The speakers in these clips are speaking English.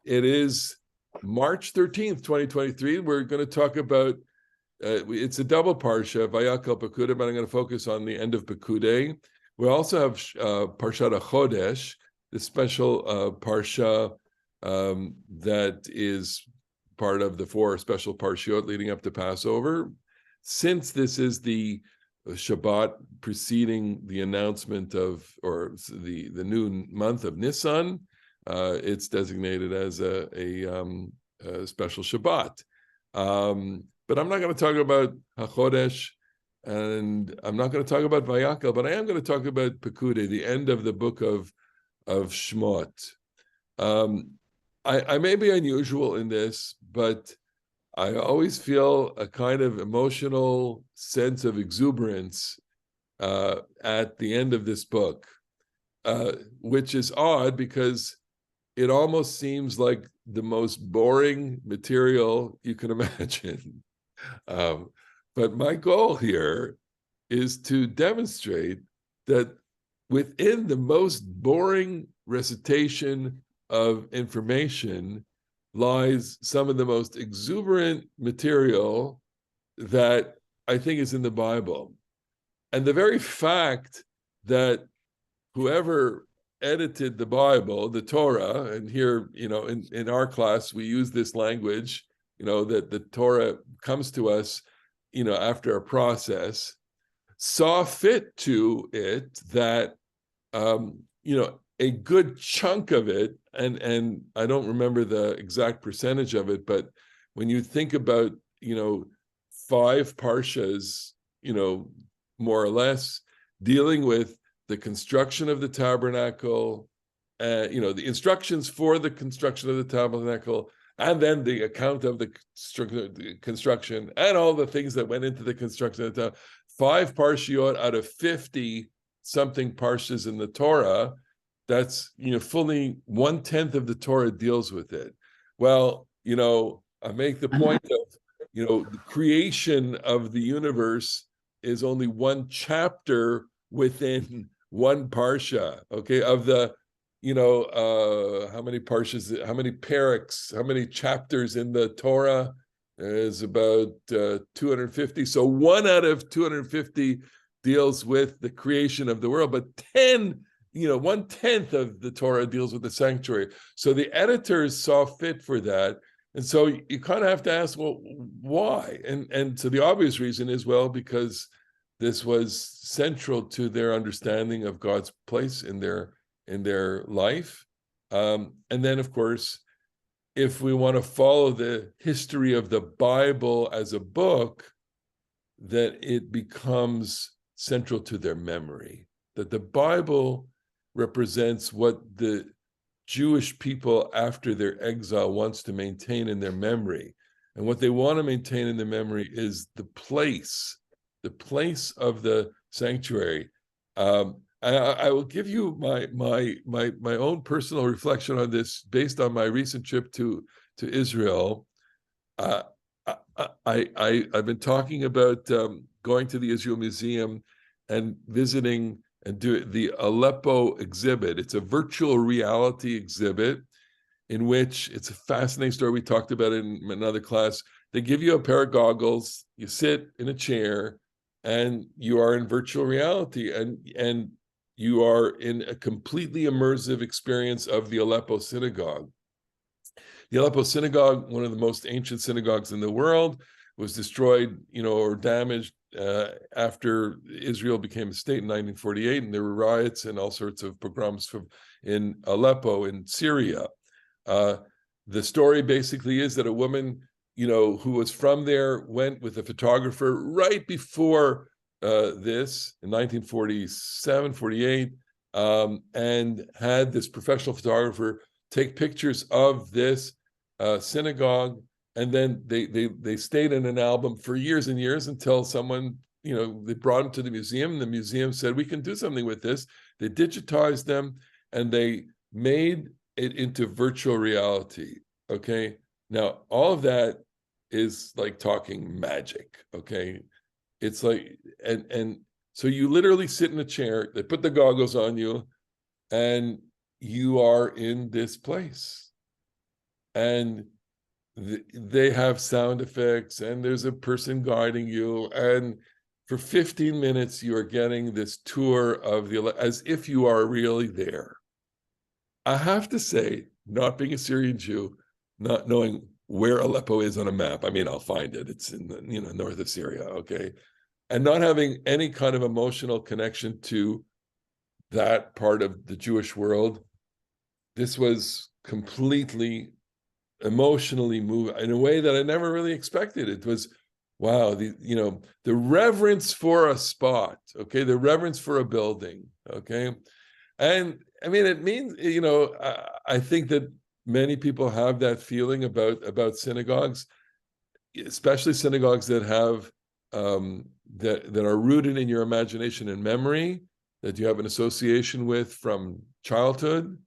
It is March 13th, 2023. We're going to talk about, it's a double Parsha, Vayakhel, Pekudei, but I'm going to focus on the end of Pekudei. We also have Parsha Chodesh, the special Parsha that is part of the 4 special Parshiot leading up to Passover. Since this is the Shabbat preceding the announcement of, or the new month of Nisan, it's designated as a special Shabbat. But I'm not going to talk about HaChodesh, and I'm not going to talk about Vayakhel, but I am going to talk about Pekudei, the end of the book of Shmot. I may be unusual in this, but I always feel a kind of emotional sense of exuberance at the end of this book, which is odd because it almost seems like the most boring material you can imagine. But my goal here is to demonstrate that within the most boring recitation of information lies some of the most exuberant material that I think is in the Bible. And the very fact that whoever edited the Bible, the Torah, and here, in our class, we use this language, that the Torah comes to us, after a process, saw fit to it that, a good chunk of it, and I don't remember the exact percentage of it, but when you think about, 5 parshas, more or less, dealing with the construction of the tabernacle, the instructions for the construction of the tabernacle, and then the account of the construction, and all the things that went into the construction of the tabernacle. 5 parshiot out of 50 something parshas in the Torah. That's, fully 1/10 of the Torah deals with it. Well, I make the point of, the creation of the universe is only 1 chapter within 1 parsha, okay? Of the, how many parshas, how many paraks, how many chapters in the Torah is about 250. So 1 out of 250 deals with the creation of the world, but 1/10 of the Torah deals with the sanctuary. So the editors saw fit for that. And so you kind of have to ask, well, why? And so the obvious reason is, well, because this was central to their understanding of God's place in their life. And then, of course, if we want to follow the history of the Bible as a book, that it becomes central to their memory, that the Bible represents what the Jewish people after their exile wants to maintain in their memory. And what they want to maintain in their memory is the place of the sanctuary. I will give you my own personal reflection on this based on my recent trip to Israel. I've been talking about going to the Israel Museum and visiting and do the Aleppo exhibit. It's a virtual reality exhibit in which it's a fascinating story. We talked about it in another class. They give you a pair of goggles, you sit in a chair, and you are in virtual reality, and you are in a completely immersive experience of the Aleppo synagogue. The Aleppo synagogue, one of the most ancient synagogues in the world, was destroyed, or damaged after Israel became a state in 1948, and there were riots and all sorts of pogroms in Aleppo in Syria. The story basically is that a woman, who was from there, went with a photographer right before this in 1947, 48, and had this professional photographer take pictures of this synagogue. And then they stayed in an album for years and years until someone, they brought them to the museum. And the museum said, we can do something with this. They digitized them and they made it into virtual reality. Okay. Now, all of that is like talking magic. Okay. It's like, and so you literally sit in a chair, they put the goggles on you, and you are in this place. and they have sound effects, and there's a person guiding you, and for 15 minutes you are getting this tour of as if you are really there. I have to say, not being a Syrian Jew, not knowing where Aleppo is on a map, I mean, I'll find it, it's in the north of Syria, okay, and not having any kind of emotional connection to that part of the Jewish world, this was completely emotionally moved in a way that I never really expected. It was, wow, the reverence for a spot, okay, the reverence for a building, okay, and I mean, it means, I think that many people have that feeling about synagogues, especially synagogues that have that are rooted in your imagination and memory, that you have an association with from childhood,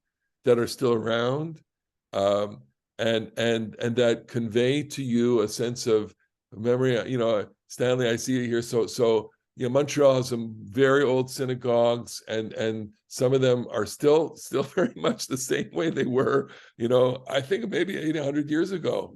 that are still around, and that convey to you a sense of memory. Stanley, I see you here. So Montreal has some very old synagogues, and some of them are still very much the same way they were, I think maybe 800 years ago,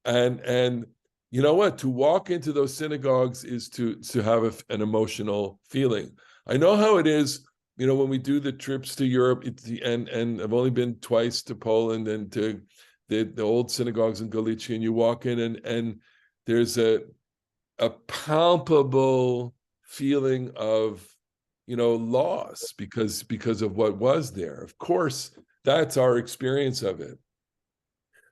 and you know what? To walk into those synagogues is to have an emotional feeling. I know how it is, when we do the trips to Europe, and I've only been twice to Poland and to the old synagogues in Galicia, and you walk in and there's a palpable feeling of, loss because of what was there. Of course, that's our experience of it.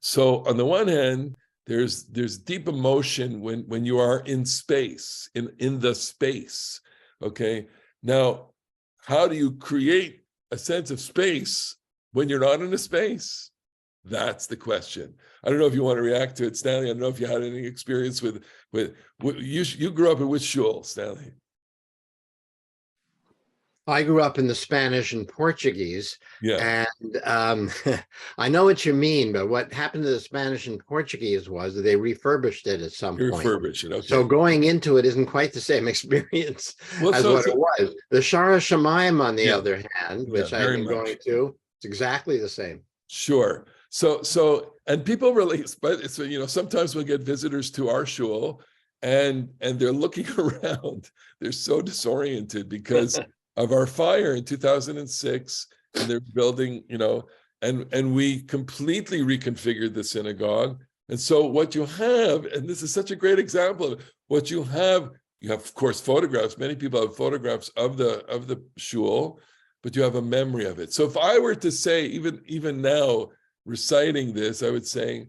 So on the one hand, there's deep emotion when you are in space, in the space. Okay. Now, how do you create a sense of space when you're not in a space? That's the question. I don't know if you want to react to it, Stanley. I don't know if you had any experience with you grew up in which shul, Stanley? I grew up in the Spanish and Portuguese, Yeah. and I know what you mean, but what happened to the Spanish and Portuguese was that they refurbished it at some point. Refurbished it, okay. So going into it isn't quite the same experience as what it was. The Shara Shamayim, on the other hand, which I've been going to, it's exactly the same. Sure. So and people relate, but it's, sometimes we'll get visitors to our shul, and they're looking around. They're so disoriented because of our fire in 2006, and they're building, and we completely reconfigured the synagogue. And so what you have, and this is such a great example of what you have of course photographs. Many people have photographs of the shul, but you have a memory of it. So if I were to say, even now, reciting this, I would say,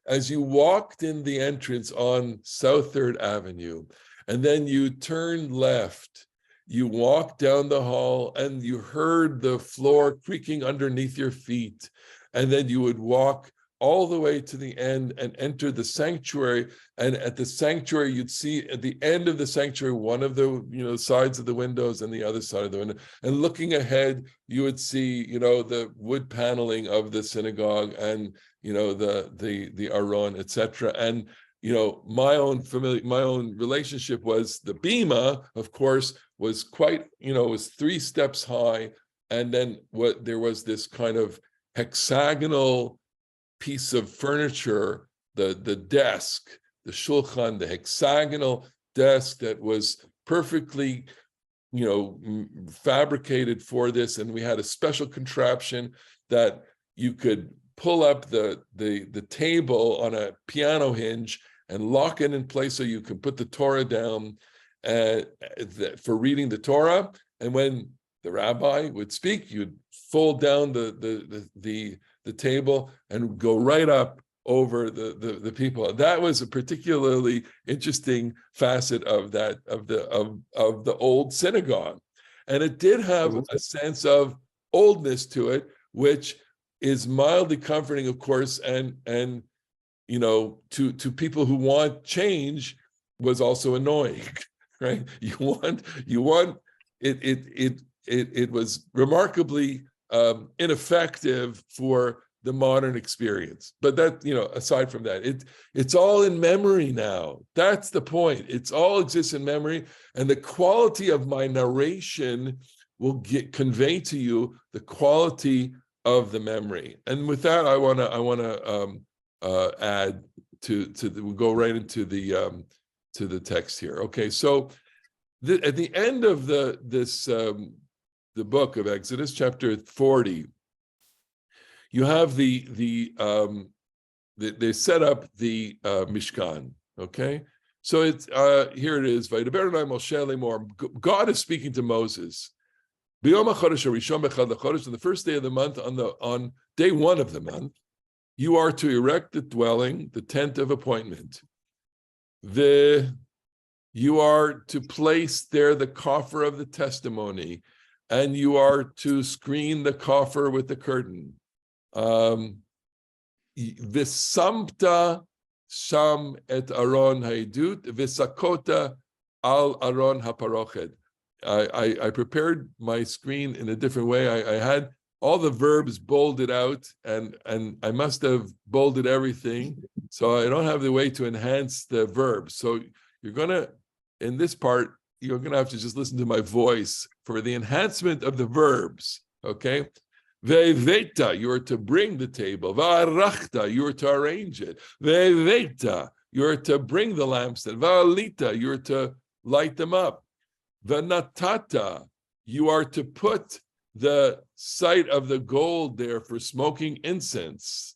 as you walked in the entrance on South 3rd Avenue, and then you turned left, you walked down the hall, and you heard the floor creaking underneath your feet, and then you would walk all the way to the end and enter the sanctuary. And at the sanctuary, you'd see at the end of the sanctuary, one of the sides of the windows and the other side of the window. And looking ahead, you would see the wood paneling of the synagogue and the aron, etc. And my own relationship was the bima, of course, was quite was 3 steps high, and then there was this kind of hexagonal piece of furniture, the desk, the shulchan, the hexagonal desk that was perfectly fabricated for this. And we had a special contraption that you could pull up the table on a piano hinge and lock it in place so you could put the Torah down for reading the Torah. And when the rabbi would speak, you'd fold down the table and go right up over the people. That was a particularly interesting facet of the old synagogue, and it did have a sense of oldness to it, which is mildly comforting, of course, and to people who want change was also annoying, right? You want it was remarkably ineffective for the modern experience. But that, aside from that, it's all in memory now. That's the point. It's all exists in memory, and the quality of my narration will convey to you the quality of the memory. And with that, I want to add we'll go right into the text here. Okay, so at the end of the book of Exodus, chapter 40, you have they set up the Mishkan. Okay, so it's here it is. God is speaking to Moses. On the first day of the month, on day 1 of the month, you are to erect the dwelling, the tent of appointment. You are to place there the coffer of the testimony, and you are to screen the coffer with the curtain. V'samta sham et aron haidut v'sakota al aron haparochet. I prepared my screen in a different way. I had all the verbs bolded out, and I must have bolded everything, so I don't have the way to enhance the verbs. So you're gonna, in this part, you're gonna have to just listen to my voice for the enhancement of the verbs. Okay, ve'veta, you are to bring the table. Va'arachta, you are to arrange it. Ve'veta, you are to bring the lampstand. Va'alita, you are to light them up. V'natata, you are to put the site of the gold there for smoking incense.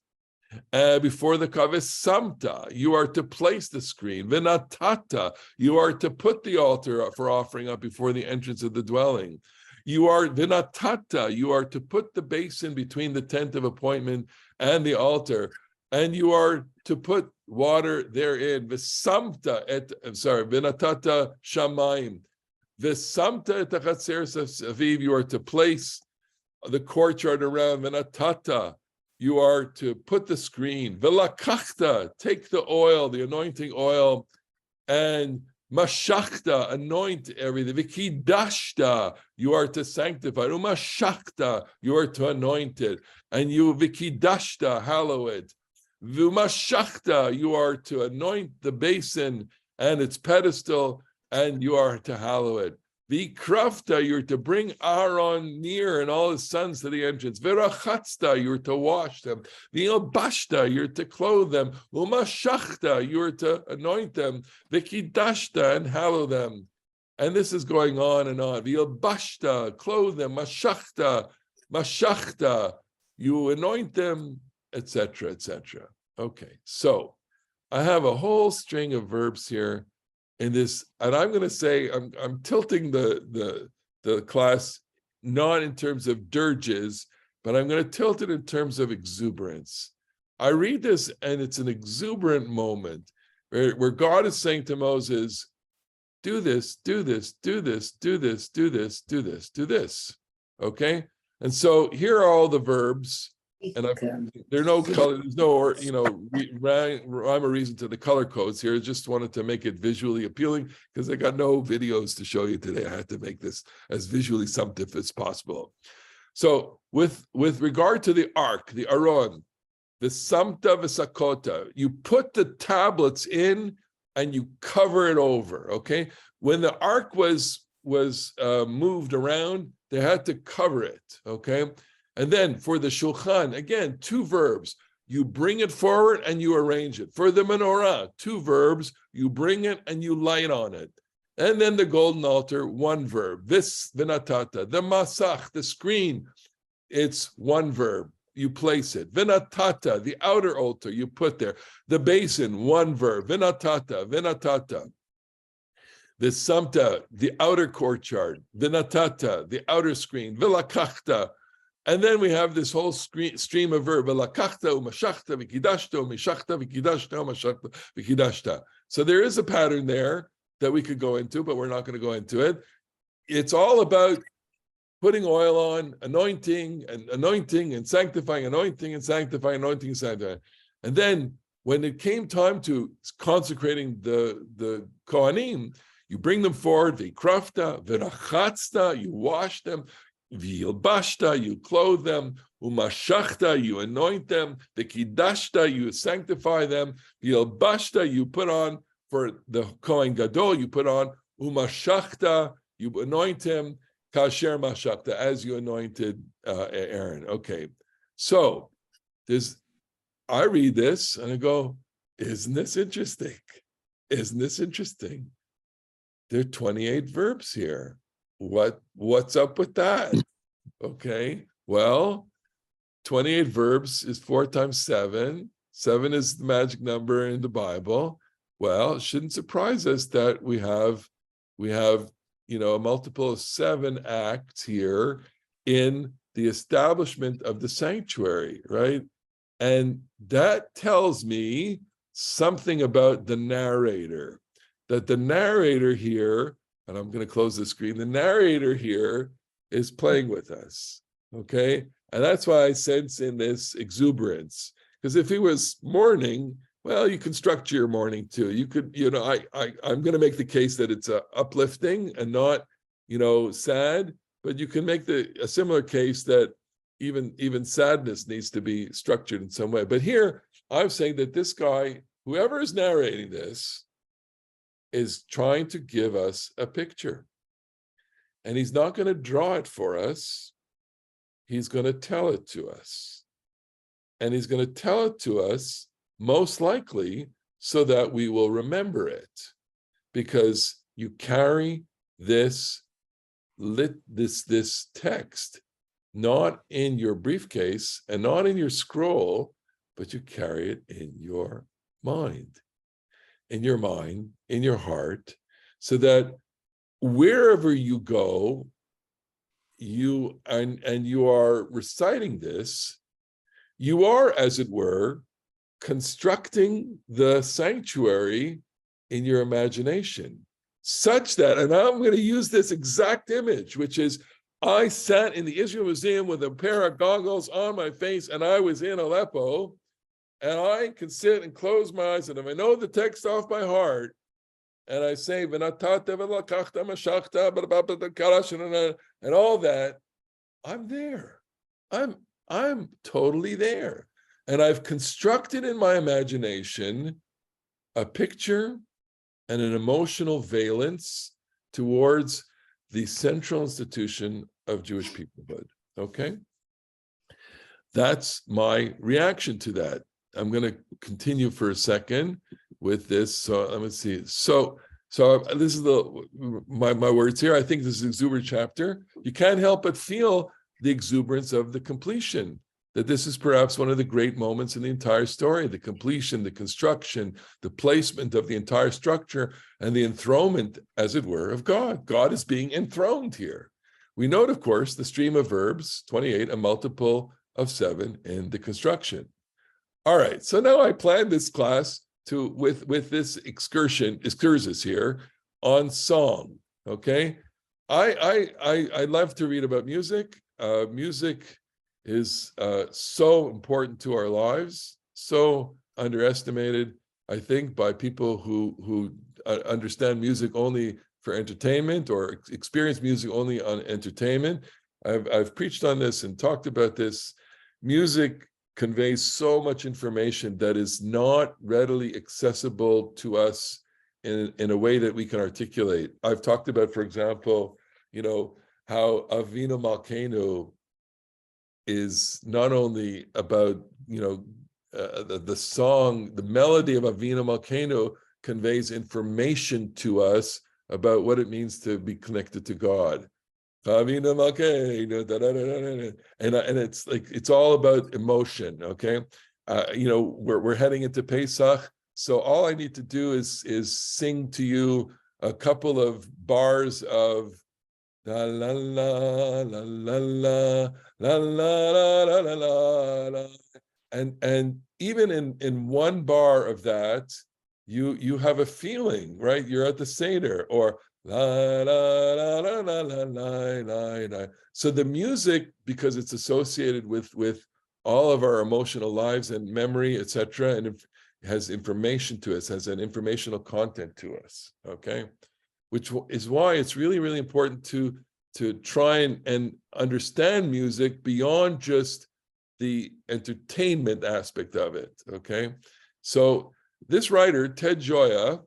Before the kaves samta, you are to place the screen. V'natata, you are to put the altar for offering up before the entrance of the dwelling. V'natata, you are to put the basin between the tent of appointment and the altar, and you are to put water therein. V'natata shamayim. V'samta et hachatzer saviv, you are to place the courtyard around. V'natata, you are to put the screen. V'lakachta, take the oil, the anointing oil, and mashachta, anoint everything. V'kidashta, you are to sanctify. Umashachta, you are to anoint it. And you v'kidashta, hallow it. V'umashachta, you are to anoint the basin and its pedestal, and you are to hallow it. V'krafta, you're to bring Aaron near and all his sons to the entrance. V'rachatzta, you're to wash them. V'ilbashta, you're to clothe them. Umashachta, you're to anoint them. V'kidashta, and hallow them. And this is going on and on. V'ilbashta, clothe them. Mashachta, you anoint them, etc., etc. Okay, so I have a whole string of verbs here in this, and I'm going to say I'm tilting the class not in terms of dirges, but I'm going to tilt it in terms of exuberance. I read this, and it's an exuberant moment where God is saying to Moses, "Do this, do this, do this, do this, do this, do this, do this." Okay, and so here are all the verbs. And there's no color, there's no rhyme or reason to the color codes here. I just wanted to make it visually appealing because I got no videos to show you today. I had to make this as visually substantive as possible. So with regard to the ark, the Aron, the Samta V'Sakota, you put the tablets in and you cover it over. Okay, when the ark was moved around, they had to cover it. Okay. And then for the shulchan, again, 2 verbs. You bring it forward and you arrange it. For the menorah, 2 verbs. You bring it and you light on it. And then the golden altar, 1 verb. This v'natata. The masach, the screen, it's 1 verb. You place it. V'natata, the outer altar, you put there. The basin, 1 verb. V'natata. The samta, the outer courtyard. V'natata, the outer screen. V'lakachta. And then we have this whole stream of verb. So there is a pattern there that we could go into, but we're not going to go into it. It's all about putting oil on, anointing and sanctifying, anointing and sanctifying, anointing and sanctifying. And then when it came time to consecrating the Kohanim, you bring them forward, v'krafta, v'rachatzta, you wash them, v'ilbashta, you clothe them, umashachta, you anoint them, v'kidashta, you sanctify them, v'ilbashta, you put on, for the Kohen Gadol, you put on, umashachta, you anoint him, kasher mashachta, as you anointed Aaron. Okay, So I read this and I go, isn't this interesting? Isn't this interesting? There are 28 verbs here. What's up with that? Okay, well, 28 verbs is 4 times 7. 7 is the magic number in the Bible. Well, it shouldn't surprise us that we have a multiple of 7 acts here in the establishment of the sanctuary, right? And that tells me something about the narrator, that the narrator here, and I'm going to close the screen, the narrator here is playing with us, okay? And that's why I sense in this exuberance, because if he was mourning, well, you can structure your mourning too. You could, I'm going to make the case that it's uplifting and not, sad, but you can make a similar case that even sadness needs to be structured in some way. But here, I'm saying that this guy, whoever is narrating this, is trying to give us a picture. And he's not going to draw it for us. He's going to tell it to us. And he's going to tell it to us, most likely, so that we will remember it. Because you carry this text not in your briefcase and not in your scroll, but you carry it in your mind. In your mind, in your heart, so that wherever you go, you are reciting this, you are, as it were, constructing the sanctuary in your imagination, such that, and I'm going to use this exact image, which is, I sat in the Israel Museum with a pair of goggles on my face, and I was in Aleppo, and I can sit and close my eyes, and if I know the text off by heart, and I say, and all that, I'm there. I'm totally there. And I've constructed in my imagination a picture and an emotional valence towards the central institution of Jewish peoplehood. Okay? That's my reaction to that. I'm going to continue for a second with this. So let me see. So this is my words here. I think this is an exuberant chapter. You can't help but feel the exuberance of the completion, that this is perhaps one of the great moments in the entire story, the completion, the construction, the placement of the entire structure, and the enthronement, as it were, of God. God is being enthroned here. We note, of course, the stream of verbs, 28, a multiple of 7 in the construction. All right, so now I planned this class with this excursus here on song. Okay, I love to read about music. Music is so important to our lives, so underestimated, I think, by people who understand music only for entertainment or experience music only on entertainment. I've preached on this and talked about this. Music conveys so much information that is not readily accessible to us in a way that we can articulate. I've talked about, for example, how Avinu Malkeinu is not only about, the song, the melody of Avinu Malkeinu conveys information to us about what it means to be connected to God. And it's like, it's all about emotion. Okay, we're heading into Pesach, so all I need to do is sing to you a couple of bars of la la la la la la la la la la la, and even in one bar of that, you have a feeling, right? You're at the Seder, or la la la la la la la la. So the music, because it's associated with all of our emotional lives and memory, etc., and it has information to us, has an informational content to us. Okay, which is why it's really, really important to try and understand music beyond just the entertainment aspect of it. Okay, so this writer, Ted Gioia,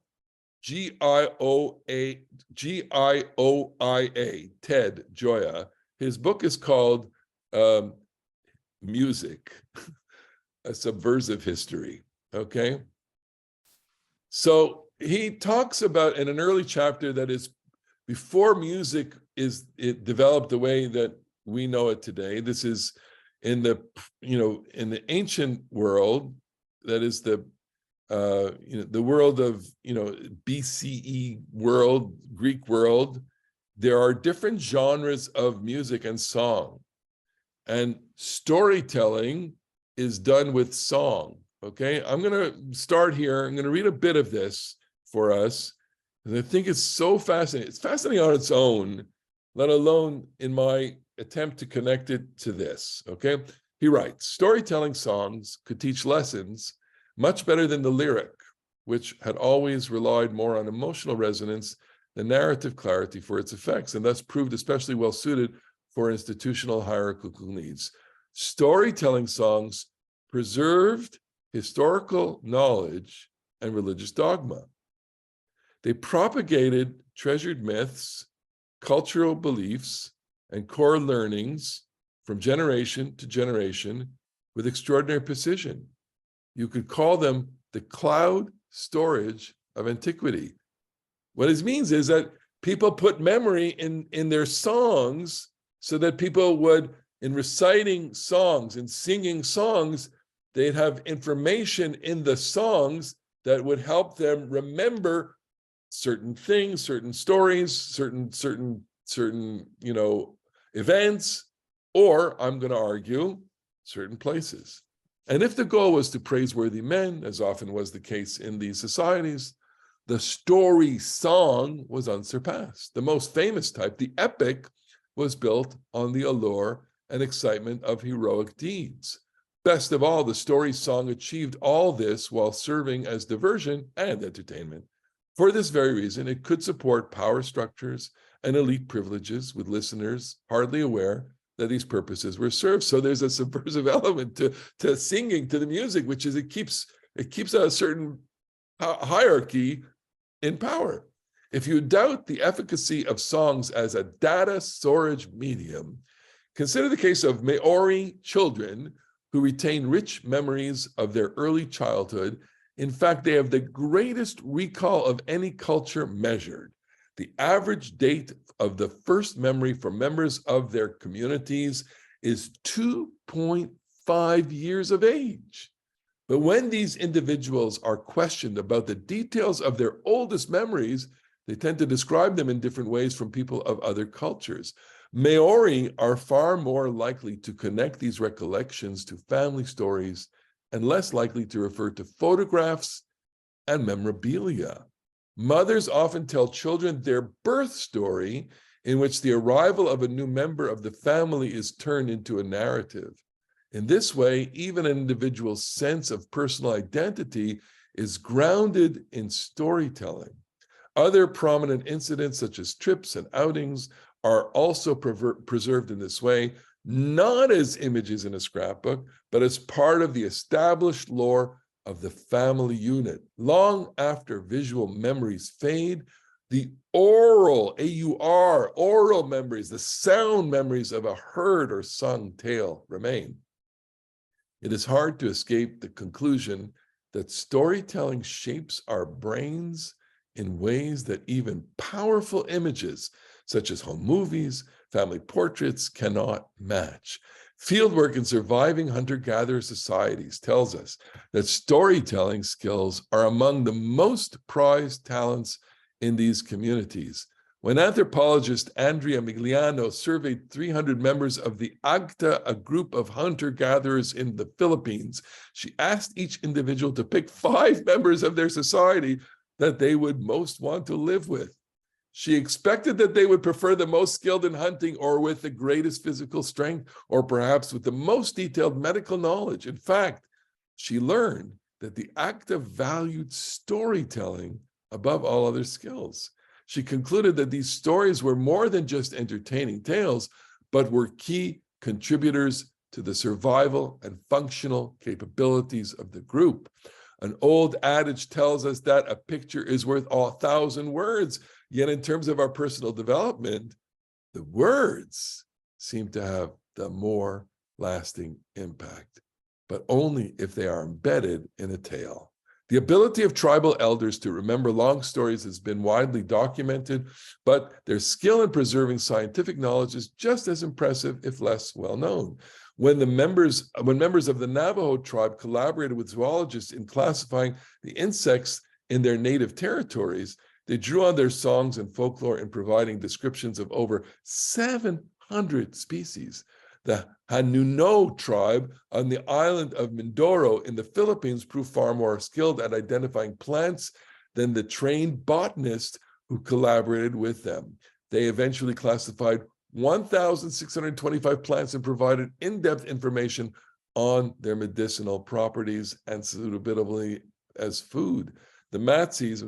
Gioia, Ted Gioia, his book is called music, a subversive history, okay? So he talks about in an early chapter that is before music it developed the way that we know it today. This is in the ancient world, that is the world of BCE world, Greek world. There are different genres of music and song, and storytelling is done with song. Okay, I'm going to start here. I'm going to read a bit of this for us, and I think it's so fascinating. It's fascinating on its own, let alone in my attempt to connect it to this. Okay, he writes, storytelling songs could teach lessons much better than the lyric, which had always relied more on emotional resonance than narrative clarity for its effects, and thus proved especially well suited for institutional hierarchical needs. Storytelling songs preserved historical knowledge and religious dogma. They propagated treasured myths, cultural beliefs, and core learnings from generation to generation with extraordinary precision. You could call them the cloud storage of antiquity. What it means is that people put memory in their songs so that people would, in reciting songs and singing songs, they'd have information in the songs that would help them remember certain things, certain stories, certain events, or I'm going to argue, certain places. And if the goal was to praiseworthy men, as often was the case in these societies, the story song was unsurpassed. The most famous type, the epic, was built on the allure and excitement of heroic deeds. Best of all, the story song achieved all this while serving as diversion and entertainment. For this very reason, it could support power structures and elite privileges, with listeners hardly aware that these purposes were served. So there's a subversive element to singing, to the music, which is it keeps a certain hierarchy in power. If you doubt the efficacy of songs as a data storage medium, consider the case of Maori children who retain rich memories of their early childhood. In fact, they have the greatest recall of any culture measured. The average date of the first memory for members of their communities is 2.5 years of age. But when these individuals are questioned about the details of their oldest memories, they tend to describe them in different ways from people of other cultures. Maori are far more likely to connect these recollections to family stories and less likely to refer to photographs and memorabilia. Mothers often tell children their birth story, in which the arrival of a new member of the family is turned into a narrative. In this way, even an individual's sense of personal identity is grounded in storytelling. Other prominent incidents, such as trips and outings, are also preserved in this way, not as images in a scrapbook, but as part of the established lore of the family unit. Long after visual memories fade, the oral, A-U-R, oral memories, the sound memories of a heard or sung tale remain. It is hard to escape the conclusion that storytelling shapes our brains in ways that even powerful images, such as home movies, family portraits, cannot match. Fieldwork in surviving hunter-gatherer societies tells us that storytelling skills are among the most prized talents in these communities. When anthropologist Andrea Migliano surveyed 300 members of the Agta, a group of hunter-gatherers in the Philippines, she asked each individual to pick 5 members of their society that they would most want to live with. She expected that they would prefer the most skilled in hunting or with the greatest physical strength, or perhaps with the most detailed medical knowledge. In fact, she learned that the Agta valued storytelling above all other skills. She concluded that these stories were more than just entertaining tales, but were key contributors to the survival and functional capabilities of the group. An old adage tells us that a picture is worth 1,000 words, yet in terms of our personal development, the words seem to have the more lasting impact, but only if they are embedded in a tale. The ability of tribal elders to remember long stories has been widely documented, but their skill in preserving scientific knowledge is just as impressive, if less well known. When members of the Navajo tribe collaborated with zoologists in classifying the insects in their native territories, they drew on their songs and folklore in providing descriptions of over 700 species. The Hanuno tribe on the island of Mindoro in the Philippines proved far more skilled at identifying plants than the trained botanist who collaborated with them. They eventually classified 1,625 plants and provided in-depth information on their medicinal properties and suitability as food. The Matsis,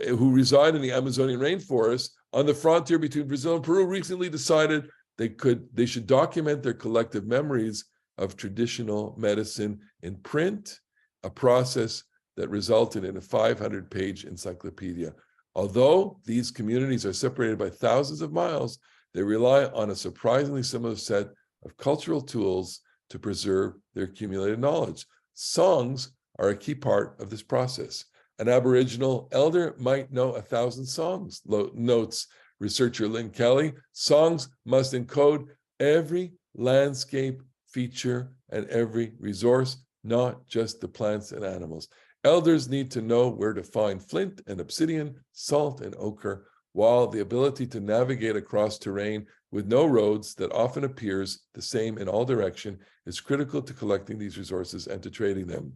who reside in the Amazonian rainforest on the frontier between Brazil and Peru, recently decided they should document their collective memories of traditional medicine in print, a process that resulted in a 500-page encyclopedia. Although these communities are separated by thousands of miles, they rely on a surprisingly similar set of cultural tools to preserve their accumulated knowledge. Songs are a key part of this process. An Aboriginal elder might know 1,000 songs, notes researcher Lynn Kelly. Songs must encode every landscape feature and every resource, not just the plants and animals. Elders need to know where to find flint and obsidian, salt and ochre, while the ability to navigate across terrain with no roads that often appears the same in all directions is critical to collecting these resources and to trading them.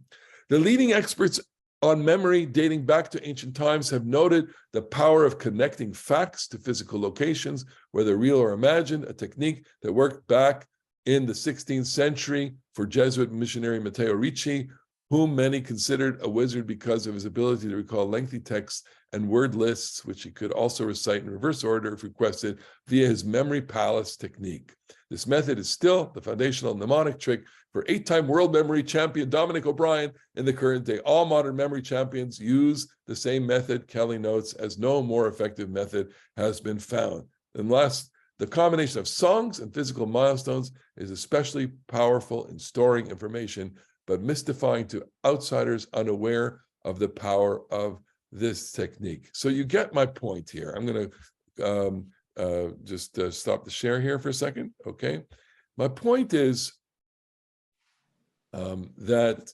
The leading experts on memory dating back to ancient times have noted the power of connecting facts to physical locations, whether real or imagined, a technique that worked back in the 16th century for Jesuit missionary Matteo Ricci, whom many considered a wizard because of his ability to recall lengthy texts and word lists, which he could also recite in reverse order if requested via his memory palace technique. This method is still the foundational mnemonic trick for 8-time world memory champion Dominic O'Brien in the current day. All modern memory champions use the same method, Kelly notes, as no more effective method has been found. And last, the combination of songs and physical milestones is especially powerful in storing information, but mystifying to outsiders unaware of the power of this technique. So you get my point here. I'm going to just stop the share here for a second, okay? My point is that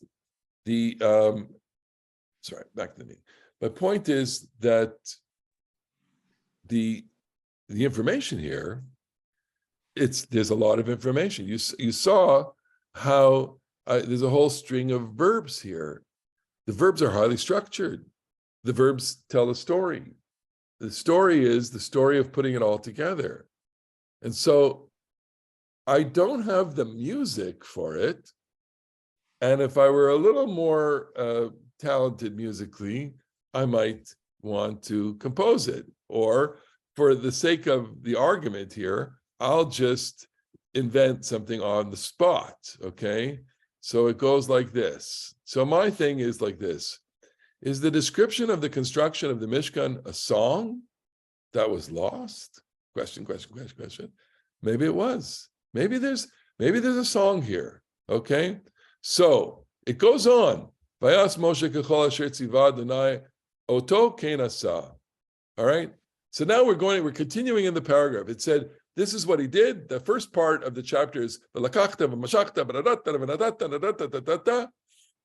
back to me. My point is that the information here, there's a lot of information. You saw how there's a whole string of verbs here. The verbs are highly structured. The verbs tell a story. The story is the story of putting it all together. And so I don't have the music for it. And if I were a little more talented musically, I might want to compose it. Or for the sake of the argument here, I'll just invent something on the spot, okay? So it goes like this. So my thing is like this. Is the description of the construction of the Mishkan a song that was lost? Question. Maybe it was. Maybe there's a song here, okay? So it goes on. Vayas Moshe kechol asher tziva Adonai oto ken asa. All right. So now we're continuing in the paragraph. It said, this is what he did. The first part of the chapter is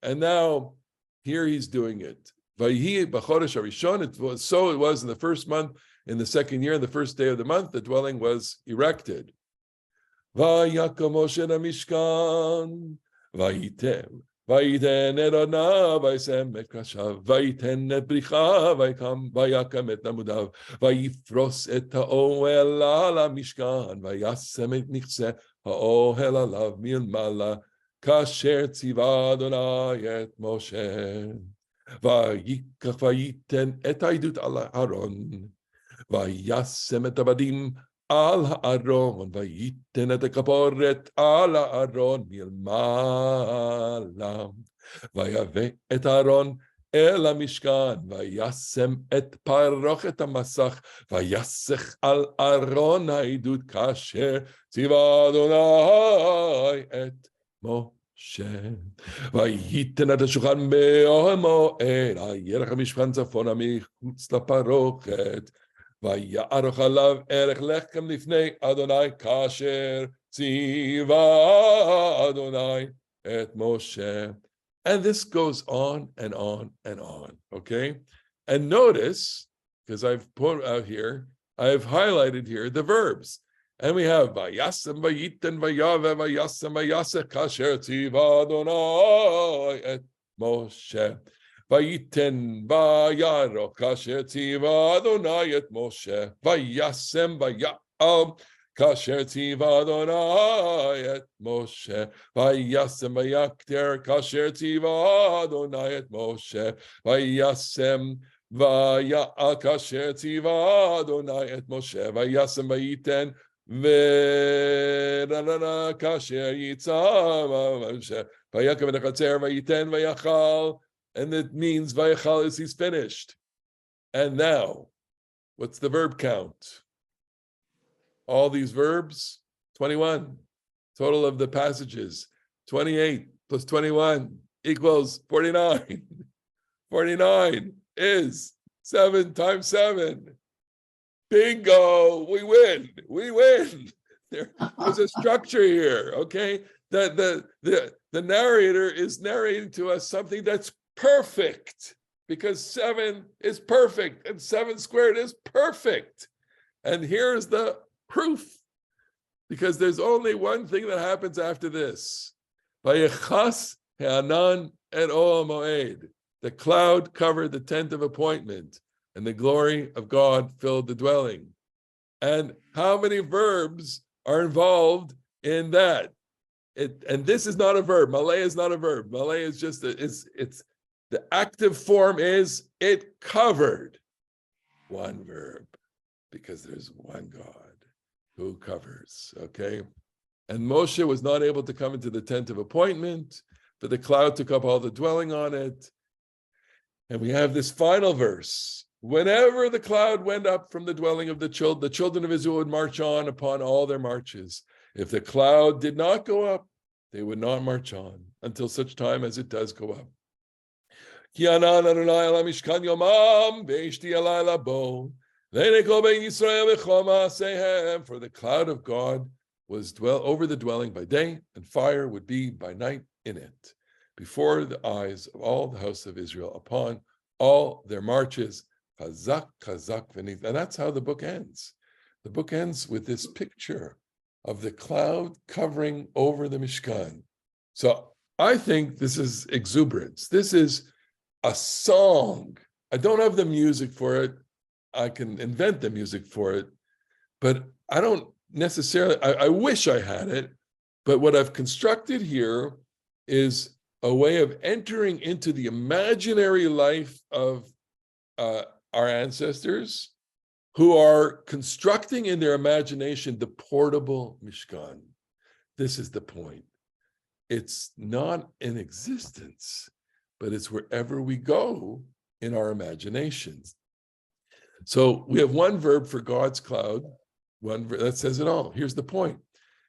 and now here he's doing it. It was in the first month, in the second year, in the first day of the month, the dwelling was erected. Vayakhel Moshe Mishkan, Vayiten Erona, Vaysem et Kashav, Vayiten et Bricha, Vaykam, Vayakam et Namudav, Vayifros et Ha'ohel ala Mishkan, Vayasem et Nichse Ha'ohel alav milmala, Kasher tziva Adonai et Moshe, Vayikach Vayiten et Haidut ala Aaron, Vayasem et Abadim al Aaron, vayiten et kaporet al Aaron milmala, vayave et Aaron אל המשכן, וישם את פרוכת המסך, ויסך על ארון העדות, כאשר ציווה אדוני את משה. וייתן את השולחן באוהל מועד, הירך המשכן צפונה מחוץ לפרוכת, ויערוך עליו ערך לחם לפני אדוני, כאשר ציווה אדוני את משה. And this goes on and on and on, okay? And notice, because I've put out here, I've highlighted here the verbs. And we have Vayasem, Vayiten, Vayave, Vayasem, Vayaseh, Kasher Tziva Adonai et Moshe. Vayiten, Vayaro, Kasher Tziva Adonai et Moshe. Vayasem, Vaya'am, Kasher Tziva Adonai et Moshe. Vayasem vayakter kasher tziva Adonai et Moshe. Vayasem vaya'al kasher tziva Adonai et Moshe. Vayasem vayiten v'ranana kasher yitzam Moshe. Vayakhel v'nechatzer vayiten vayachal. And it means Vayakhel is he's finished. And now, what's the verb count? All these verbs, 21. Total of the passages, 28 plus 21 equals 49. 49 is 7 times 7. Bingo, we win. There's a structure here, okay? The narrator is narrating to us something that's perfect, because 7 is perfect and 7 squared is perfect. And here's the proof, because there's only one thing that happens after this. Vayakhas ha'anan et Ohel Moed. The cloud covered the tent of appointment, and the glory of God filled the dwelling. And how many verbs are involved in that? And this is not a verb. Malay is not a verb. Malay is just it's the active form is it covered. One verb, because there's one God who covers, okay? And Moshe was not able to come into the tent of appointment, but the cloud took up all the dwelling on it. And we have this final verse. Whenever the cloud went up from the dwelling of the children of Israel would march on upon all their marches. If the cloud did not go up, they would not march on until such time as it does go up. For the cloud of God was over the dwelling by day, and fire would be by night in it, before the eyes of all the house of Israel, upon all their marches. Chazak, chazak, v'nit. And that's how the book ends. The book ends with this picture of the cloud covering over the Mishkan. So I think this is exuberance. This is a song. I don't have the music for it. I can invent the music for it, but I don't necessarily, I wish I had it, but what I've constructed here is a way of entering into the imaginary life of our ancestors who are constructing in their imagination the portable Mishkan. This is the point. It's not in existence, but it's wherever we go in our imaginations. So we have one verb for God's cloud, one verb that says it all. Here's the point.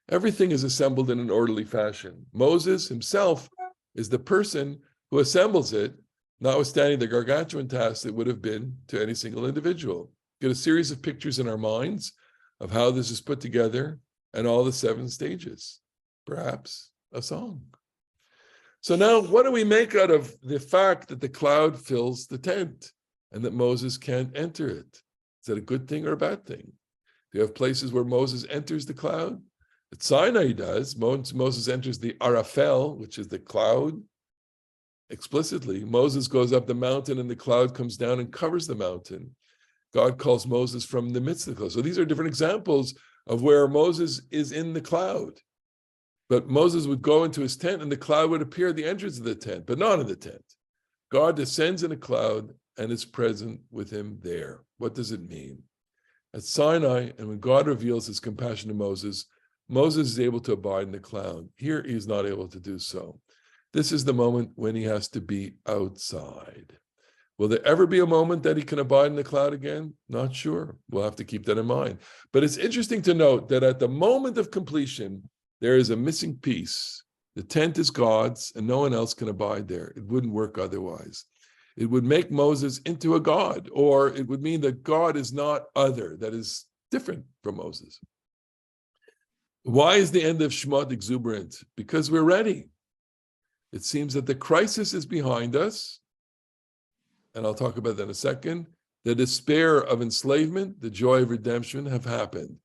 Everything is assembled in an orderly fashion. Moses himself is the person who assembles it, notwithstanding the gargantuan task it would have been to any single individual. Get a series of pictures in our minds of how this is put together and all the 7 stages, perhaps a song. So now what do we make out of the fact that the cloud fills the tent and that Moses can't enter it? Is that a good thing or a bad thing? Do you have places where Moses enters the cloud? At Sinai he does. Moses enters the Arafel, which is the cloud, explicitly. Moses goes up the mountain and the cloud comes down and covers the mountain. God calls Moses from the midst of the cloud. So these are different examples of where Moses is in the cloud. But Moses would go into his tent and the cloud would appear at the entrance of the tent, but not in the tent. God descends in a cloud and is present with him there. What does it mean? At Sinai, and when God reveals his compassion to Moses, Moses is able to abide in the cloud. Here he is not able to do so. This is the moment when he has to be outside. Will there ever be a moment that he can abide in the cloud again? Not sure. We'll have to keep that in mind. But it's interesting to note that at the moment of completion, there is a missing piece. The tent is God's, and no one else can abide there. It wouldn't work otherwise. It would make Moses into a god, or it would mean that God is not other, that is different from Moses. Why is the end of Shemot exuberant? Because we're ready. It seems that the crisis is behind us, and I'll talk about that in a second. The despair of enslavement, the joy of redemption have happened.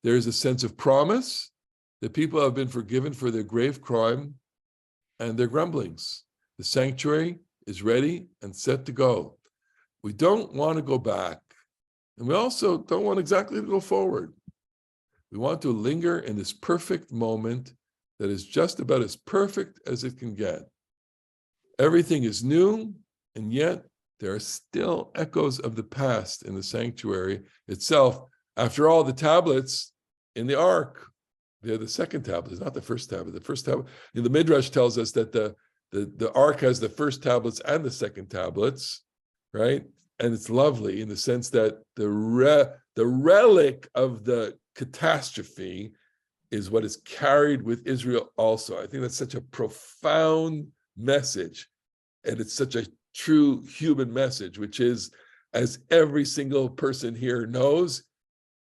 There is a sense of promise that people have been forgiven for their grave crime and their grumblings. The sanctuary is ready and set to go. We don't want to go back, and we also don't want exactly to go forward. We want to linger in this perfect moment that is just about as perfect as it can get. Everything is new, and yet there are still echoes of the past in the sanctuary itself. After all, the tablets in the ark, they're the second tablet, not the first tablet. The first tablet, the Midrash tells us that the ark has the first tablets and the second tablets, right? And it's lovely in the sense that the relic of the catastrophe is what is carried with Israel also. I think that's such a profound message, and it's such a true human message, which is, as every single person here knows,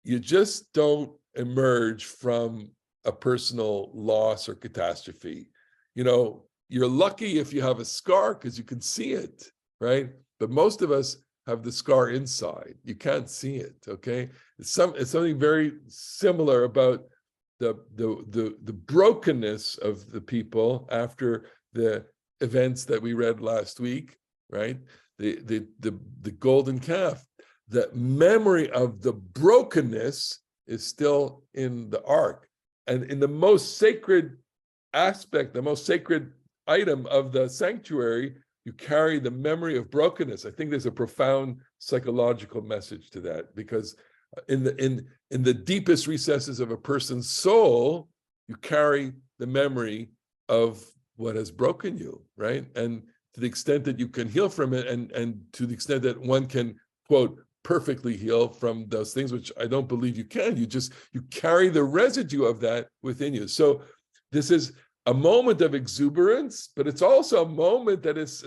you just don't emerge from a personal loss or catastrophe. You're lucky if you have a scar because you can see it, right? But most of us have the scar inside. You can't see it, okay? It's something very similar about the brokenness of the people after the events that we read last week, right? The golden calf. The memory of the brokenness is still in the ark. And in the most sacred aspect, the most sacred item of the sanctuary, you carry the memory of brokenness. I think there's a profound psychological message to that, because in the deepest recesses of a person's soul, you carry the memory of what has broken you, right? And to the extent that you can heal from it, and to the extent that one can, quote, perfectly heal from those things, which I don't believe you can, you carry the residue of that within you. So this is a moment of exuberance, but it's also a moment that is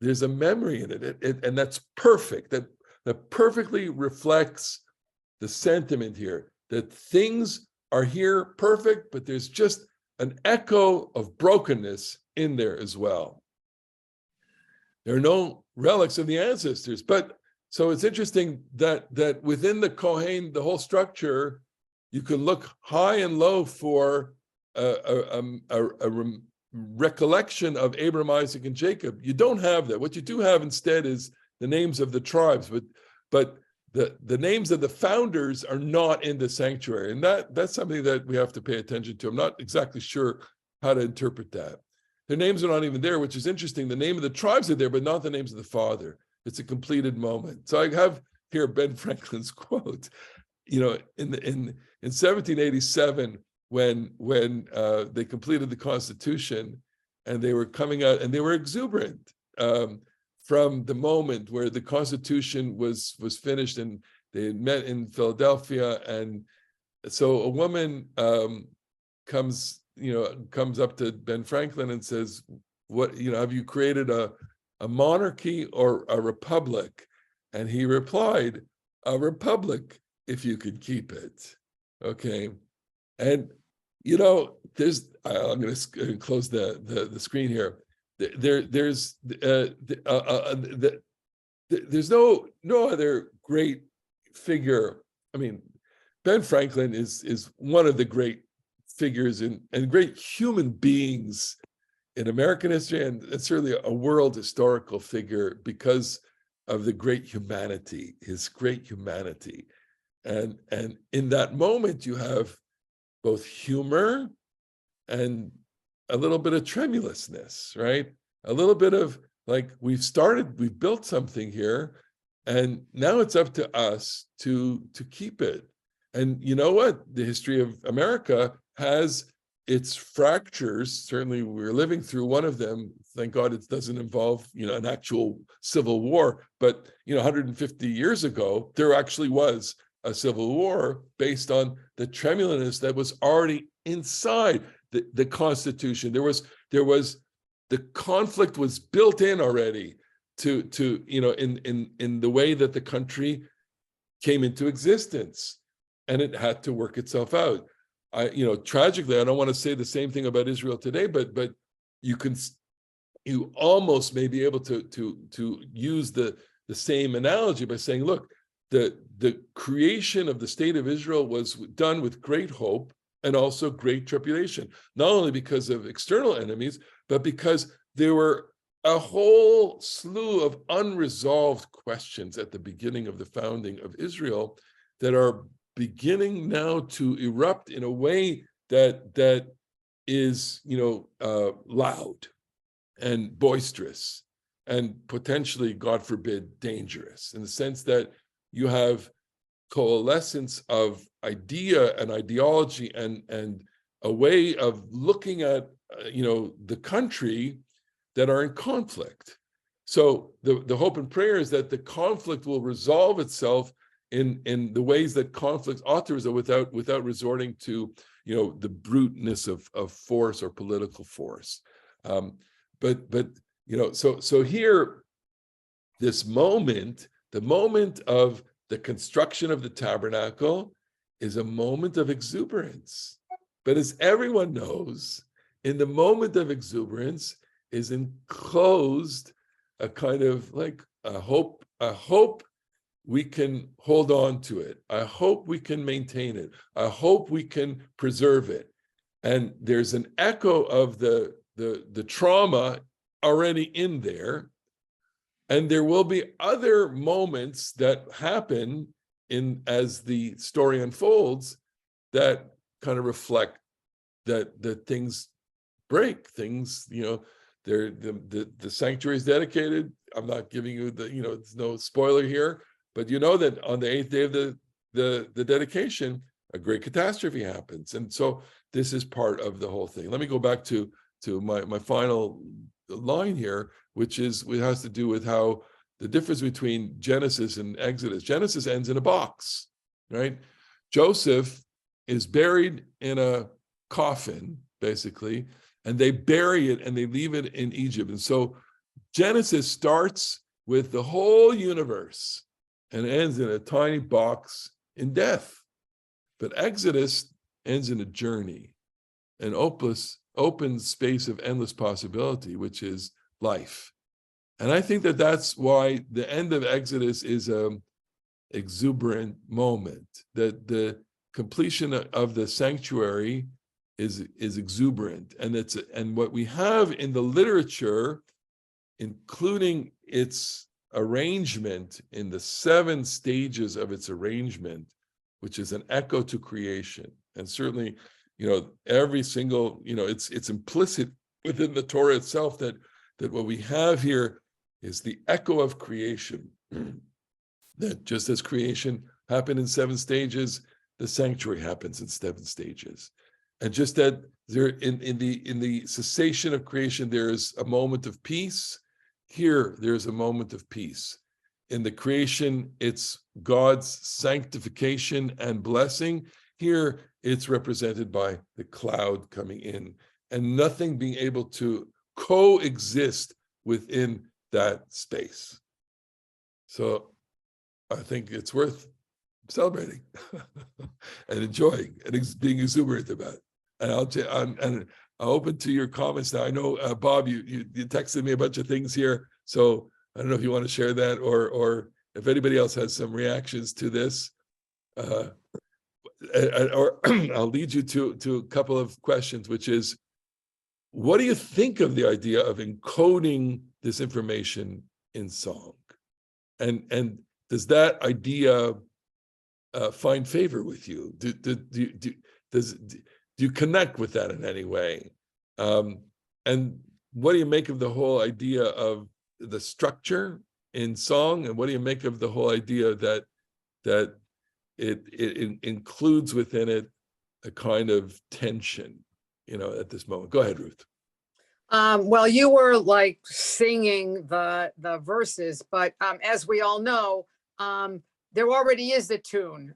there's a memory in it, and that's perfect. That perfectly reflects the sentiment here, that things are here perfect, but there's just an echo of brokenness in there as well. There are no relics of the ancestors, but so it's interesting that within the Kohen, the whole structure, you can look high and low for a recollection of Abraham, Isaac, and Jacob. You don't have that. What you do have instead is the names of the tribes, but the names of the founders are not in the sanctuary, and that's something that we have to pay attention to. I'm not exactly sure how to interpret that. Their names are not even there, which is interesting. The name of the tribes are there, but not the names of the father. It's a completed moment. So I have here Ben Franklin's quote. In 1787, when they completed the Constitution, and they were coming out, and they were exuberant from the moment where the Constitution was finished, and they had met in Philadelphia, and so a woman comes up to Ben Franklin and says, "What have you created a monarchy or a republic?" And he replied, "A republic, if you could keep it." Okay, and there's I'm going to close the screen here. There's no other great figure. I mean, Ben Franklin is one of the great figures and great human beings in American history, and certainly a world historical figure because of the great humanity, his great humanity. And in that moment, you have both humor and a little bit of tremulousness, right? A little bit of like, we've built something here, and now it's up to us to keep it. And you know what? The history of America has its fractures, certainly we're living through one of them. Thank God it doesn't involve, an actual civil war. But, 150 years ago, there actually was a civil war based on the tremulousness that was already inside the Constitution. There was the conflict was built in already to in the way that the country came into existence, and it had to work itself out. Tragically, I don't want to say the same thing about Israel today, but you almost may be able to use the same analogy by saying, look, the creation of the state of Israel was done with great hope and also great trepidation, not only because of external enemies, but because there were a whole slew of unresolved questions at the beginning of the founding of Israel that are beginning now to erupt in a way that is, loud and boisterous and potentially, God forbid, dangerous, in the sense that you have coalescence of idea and ideology and a way of looking at, the country that are in conflict. So the hope and prayer is that the conflict will resolve itself in the ways that conflicts ought to resolve without resorting to, the bruteness of force or political force. So here, this moment, the moment of the construction of the tabernacle, is a moment of exuberance. But as everyone knows, in the moment of exuberance is enclosed a kind of like a hope we can hold on to it. I hope we can maintain it. I hope we can preserve it. And there's an echo of the trauma already in there. And there will be other moments that happen as the story unfolds that kind of reflect that things break, things, the sanctuary is dedicated. I'm not giving you there's no spoiler here, but that on the 8th day of the dedication, a great catastrophe happens. And so this is part of the whole thing. Let me go back to my final line here, which has to do with how the difference between Genesis and Exodus. Genesis ends in a box, right? Joseph is buried in a coffin, basically, and they bury it and they leave it in Egypt. And so Genesis starts with the whole universe and ends in a tiny box in death. But Exodus ends in a journey, an open space of endless possibility, which is life. And I think that's why the end of Exodus is an exuberant moment, that the completion of the sanctuary is exuberant. And what we have in the literature, including its arrangement in the 7 stages of its arrangement, which is an echo to creation. And certainly, every single, it's implicit within the Torah itself that what we have here is the echo of creation, that just as creation happened in 7 stages, the sanctuary happens in 7 stages. And just that there in the cessation of creation, there is a moment of peace. Here, there's a moment of peace. In the creation, it's God's sanctification and blessing. Here, it's represented by the cloud coming in and nothing being able to coexist within that space. So I think it's worth celebrating and enjoying and being exuberant about it. And I'm open to your comments now. I know, Bob, you texted me a bunch of things here, so I don't know if you want to share that or if anybody else has some reactions to this. Or I'll lead you to a couple of questions, which is, what do you think of the idea of encoding this information in song? And does that idea find favor with you? Do you connect with that in any way? And what do you make of the whole idea of the structure in song? And what do you make of the whole idea that it includes within it a kind of tension at this moment. Go ahead, Ruth. Well, you were like singing the verses, but as we all know, there already is a tune.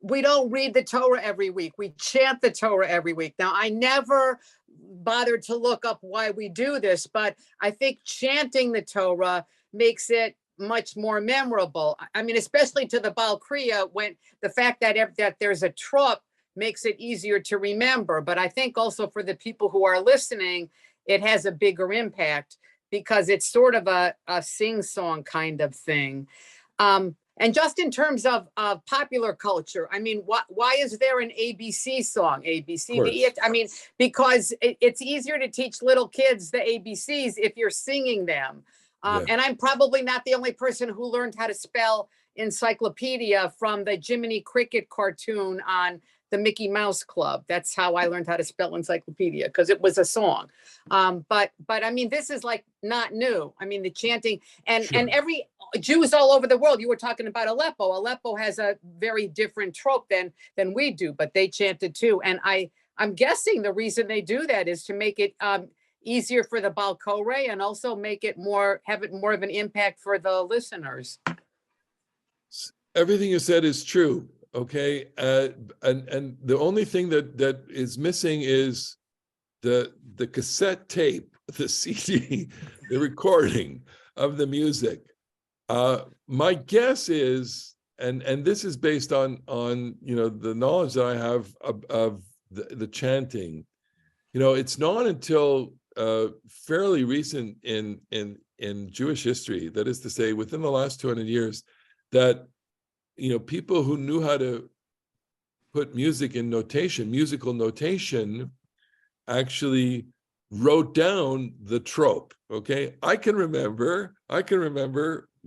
We don't read the Torah every week. We chant the Torah every week. Now, I never bothered to look up why we do this, but I think chanting the Torah makes it much more memorable. I mean, especially to the Baal Kriya, when the fact that there's a trop makes it easier to remember. But I think also for the people who are listening, it has a bigger impact because it's sort of a sing-song kind of thing. And just in terms of popular culture, I mean, why is there an ABC song? A, B, C, D, E? I mean, because it's easier to teach little kids the ABCs if you're singing them. And I'm probably not the only person who learned how to spell encyclopedia from the Jiminy Cricket cartoon on the Mickey Mouse Club. That's how I learned how to spell encyclopedia, because it was a song. But I mean, this is like not new. I mean, the chanting and every Jews all over the world. You were talking about Aleppo. Aleppo has a very different trope than we do, but they chanted too. And I'm guessing the reason they do that is to make it easier for the Baal Koreh and also have it more of an impact for the listeners. Everything you said is true. Okay, and the only thing that is missing is the cassette tape, the CD, the recording of the music. My guess is, and this is based on the knowledge that I have of the chanting. It's not until fairly recent in Jewish history, that is to say, within the last 200 years, that people who knew how to put music in notation, musical notation, actually wrote down the trope. Okay, I can remember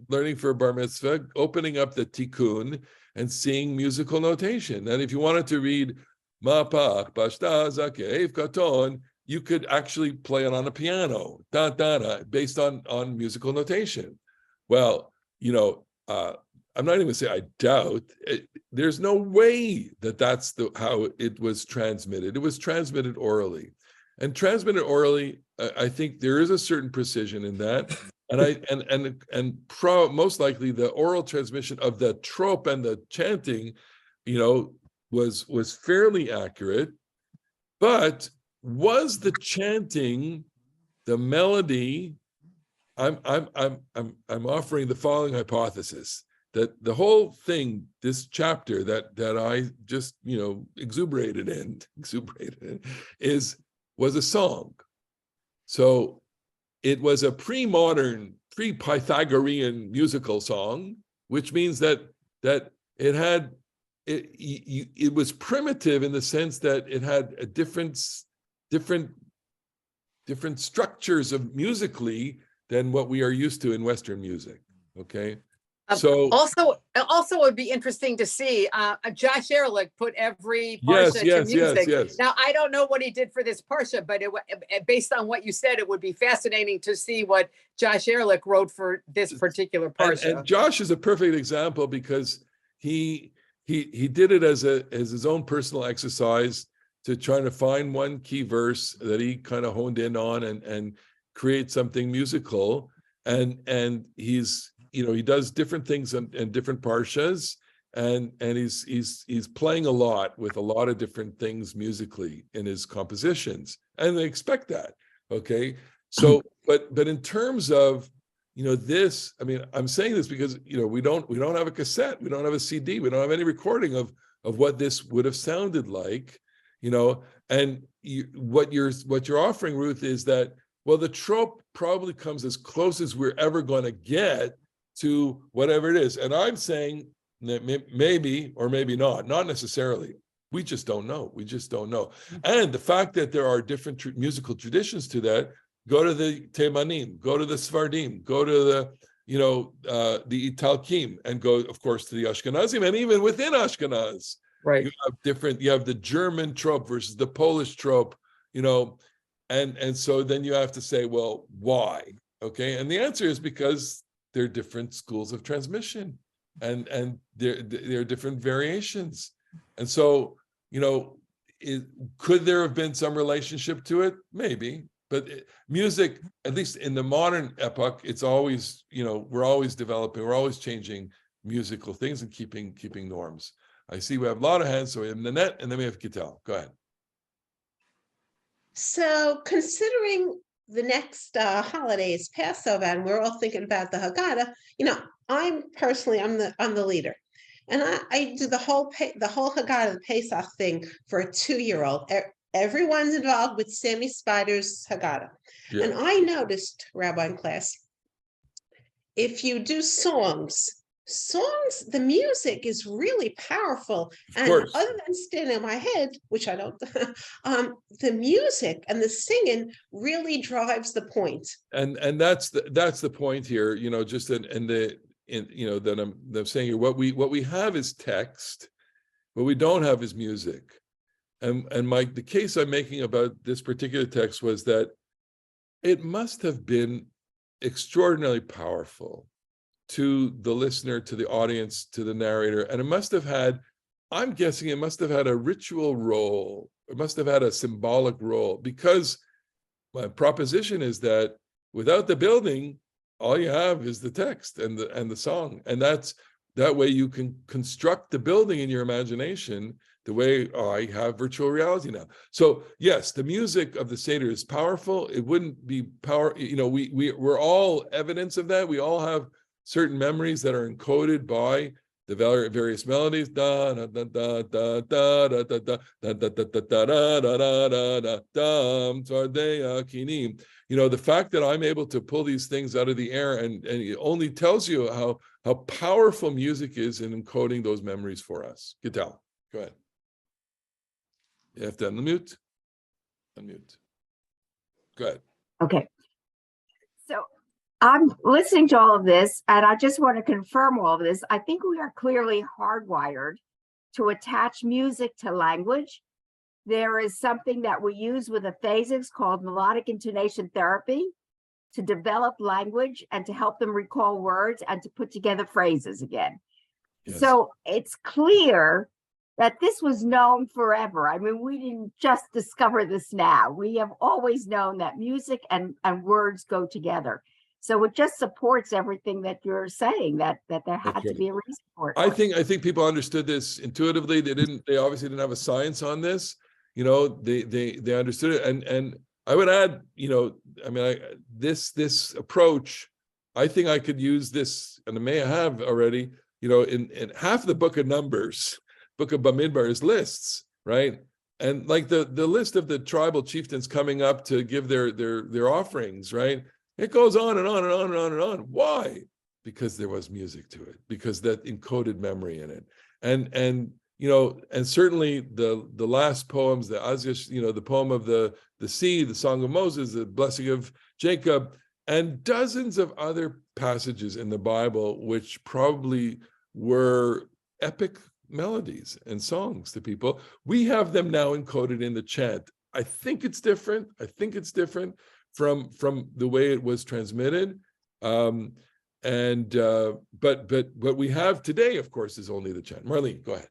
learning for a bar mitzvah, opening up the tikkun and seeing musical notation. And if you wanted to read Mapach, Bashta, Zakev, Katon, you could actually play it on a piano, based on musical notation. Well, I'm not even gonna say I doubt. There's no way that's how it was transmitted. It was transmitted orally, and transmitted orally. I think there is a certain precision in that, and most likely the oral transmission of the trope and the chanting, was fairly accurate. But was the chanting, the melody? I'm offering the following hypothesis: that the whole thing, this chapter that I just exuberated in, was a song. So it was a pre-modern, pre-Pythagorean musical song, which means that it was primitive in the sense that it had a different structures of musically than what we are used to in Western music. Okay. So also it would be interesting to see Josh Ehrlich put every Parsha to music. Yes. Now, I don't know what he did for this Parsha, but based on what you said, it would be fascinating to see what Josh Ehrlich wrote for this particular Parsha. And Josh is a perfect example because he did it as his own personal exercise to try to find one key verse that he kind of honed in on and create something musical. And he's he does different things in different parshas, and he's playing a lot with a lot of different things musically in his compositions, and they expect that. Okay, so but in terms of this, I mean, I'm saying this because we don't have a cassette, we don't have a CD, we don't have any recording of what this would have sounded like, and what you're offering, Ruth, is that, well, the trope probably comes as close as we're ever going to get to whatever it is. And I'm saying that maybe or maybe not necessarily. We just don't know. And the fact that there are different musical traditions to that, go to the Teimanim, go to the Sfardim, go to the Italkim, and go, of course, to the Ashkenazim, and even within Ashkenaz, right? You have the German trope versus the Polish trope, and so then you have to say, well, why? Okay, and the answer is because there are different schools of transmission, and there are different variations, and so could there have been some relationship to it? Maybe. But music, at least in the modern epoch, it's always, we're always developing, we're always changing musical things and keeping norms. I see we have a lot of hands, so we have Nanette, and then we have Gitel. Go ahead. So considering the next holiday is Passover, and we're all thinking about the Haggadah, I'm the leader. And I do the whole Haggadah, the Pesach thing for a 2-year-old. Everyone's involved with Sammy Spider's Haggadah. Yeah. And I noticed, Rabbi in class, if you do songs, the music is really powerful. And other than standing in my head, which I don't, the music and the singing really drives the point. And that's the point here, just that I'm saying here, what we have is text, what we don't have is music. And the case I'm making about this particular text was that it must have been extraordinarily powerful to the listener, to the audience, to the narrator. And I'm guessing it must have had a ritual role. It must have had a symbolic role, because my proposition is that without the building, all you have is the text and the song. And that way you can construct the building in your imagination the way I have virtual reality now. So yes, the music of the Seder is powerful. It wouldn't be we're all evidence of that. We all have certain memories that are encoded by the various melodies. The fact that I'm able to pull these things out of the air and it only tells you how powerful music is in encoding those memories for us. Gitel, go ahead. You have to unmute. Go ahead. Okay. So I'm listening to all of this, and I just want to confirm all of this. I think we are clearly hardwired to attach music to language. There is something that we use with aphasics called melodic intonation therapy to develop language and to help them recall words and to put together phrases again. Yes. So it's clear that this was known forever. I mean, we didn't just discover this now. We have always known that music and words go together. So it just supports everything that you're saying, that there had to be a reason for it. I think people understood this intuitively. They obviously didn't have a science on this. They understood it. And I would add, this approach, I think I could use this, and I may have already, in half the book of Numbers, book of Bamidbar is lists, right? And like the list of the tribal chieftains coming up to give their offerings, right? It goes on and on and on and on and on. Why? Because there was music to it, because that encoded memory in it. And certainly the last poems, the Azish, the poem of the sea, the Song of Moses, the blessing of Jacob, and dozens of other passages in the Bible, which probably were epic melodies and songs to people. We have them now encoded in the chant. I think it's different. From the way it was transmitted. But what we have today, of course, is only the chant. Marlene, go ahead.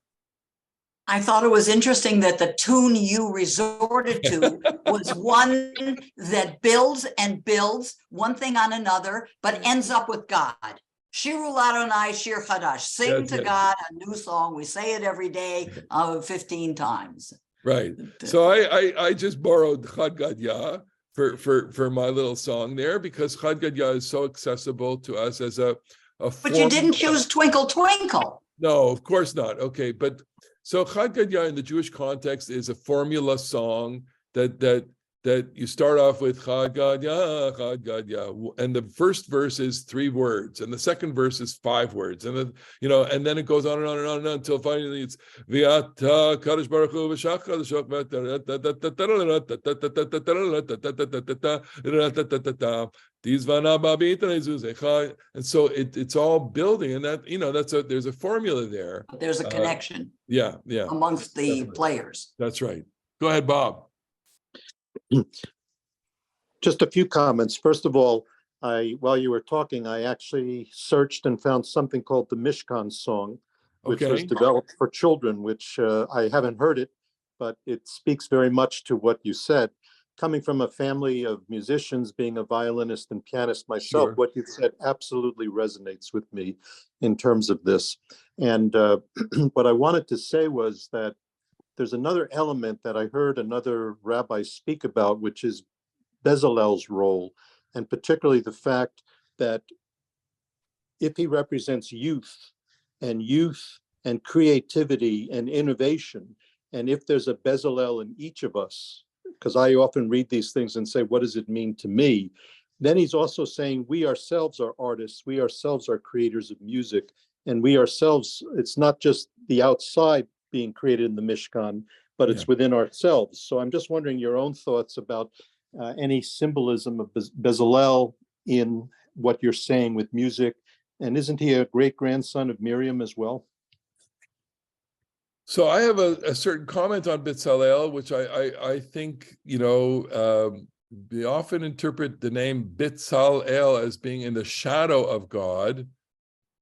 I thought it was interesting that the tune you resorted to was one that builds and builds one thing on another, but ends up with God. Shiru Ladonai Shir Chadash. Sing to God a new song. We say it every day 15 times. Right. So I just borrowed Chad Gadya for my little song there, because Chad Gadya is so accessible to us as a But you didn't choose Twinkle Twinkle. No, of course not. Okay, but so Chad Gadya in the Jewish context is a formula song that you start off with Chad Gadya, and the first verse is 3 words, and the second verse is 5 words, and then and then it goes on and on and on and on until finally it's V'ata Kadosh Baruch Hu v'shachar l'shok and so it's all building, and that there's a formula there. There's a connection. Yeah, amongst the definitely. Players. That's right. Go ahead, Bob. Just a few comments. First of all, while you were talking, I actually searched and found something called the Mishkan song, which was developed for children, which I haven't heard it, but it speaks very much to what you said. Coming from a family of musicians, being a violinist and pianist myself, Sure. what you said absolutely resonates with me in terms of this. And what I wanted to say was that there's another element that I heard another rabbi speak about, which is Bezalel's role, and particularly the fact that if he represents youth and creativity and innovation, and if there's a Bezalel in each of us, because I often read these things and say, what does it mean to me? Then he's also saying we ourselves are artists, we ourselves are creators of music, and we ourselves, it's not just the outside being created in the Mishkan, but it's within ourselves. So I'm just wondering your own thoughts about any symbolism of Bezalel in what you're saying with music. And isn't he a great grandson of Miriam as well? So I have a certain comment on Bezalel, which I think, we often interpret the name Bezalel as being in the shadow of God,